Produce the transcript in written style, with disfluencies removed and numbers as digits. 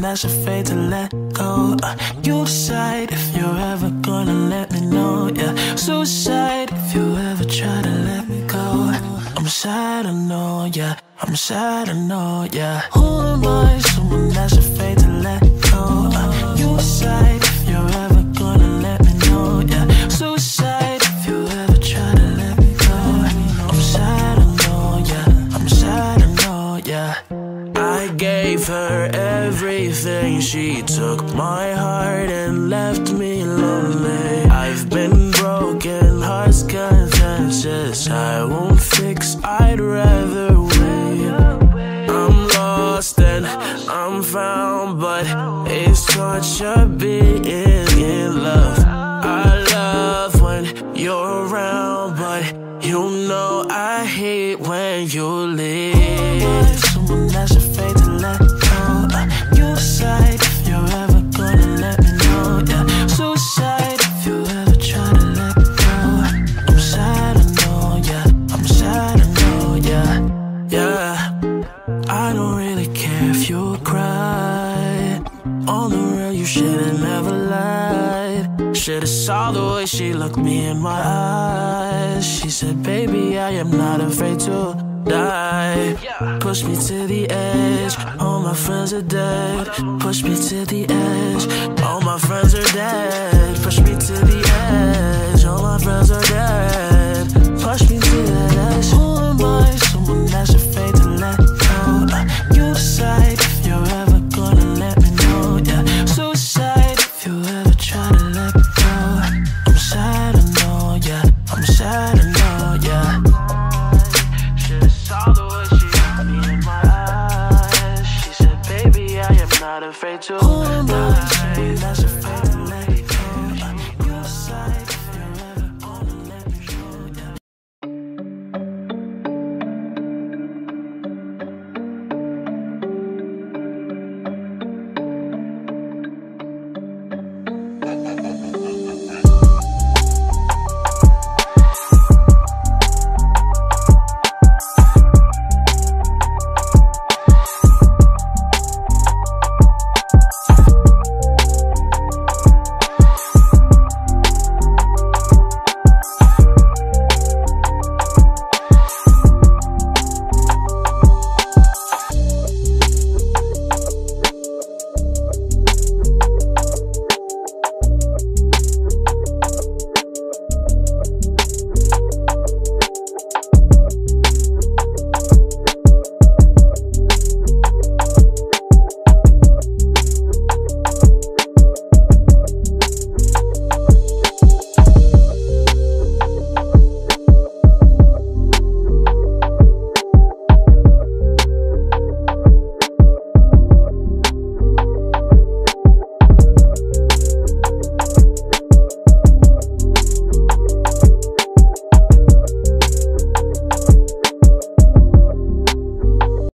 that's afraid to let go. You decide if you're ever gonna let me know. Yeah, suicide if you ever try to let me go. I'm sad, I know, yeah. I'm sad, I know, yeah. Who am I? Someone that's afraid to let go. You decide if you're ever gonna let me know, yeah. Suicide if you ever try to let me go. I'm sad, I know, yeah. I'm sad, I know, yeah. I gave her everything. She took my heart and left me lonely. I've been broken, hearts contentious. I won't fix, I'd rather wait. I'm lost and I'm found, but it's torture being in love. I love when you're around, but you know I hate when you leave. Someone that's afraid to let go. You decide if you're ever gonna let me know. Yeah, suicide if you ever try to let go. I'm sad, I know, yeah. I'm sad, I know, yeah. Yeah, I don't really care if you cry. On the real, you should've never lied. Should've saw the way she looked me in my eyes. She said, baby, I am not afraid to die. Push me to the edge, all my friends are dead. Push me to the edge, all my friends are dead. Push me to the edge.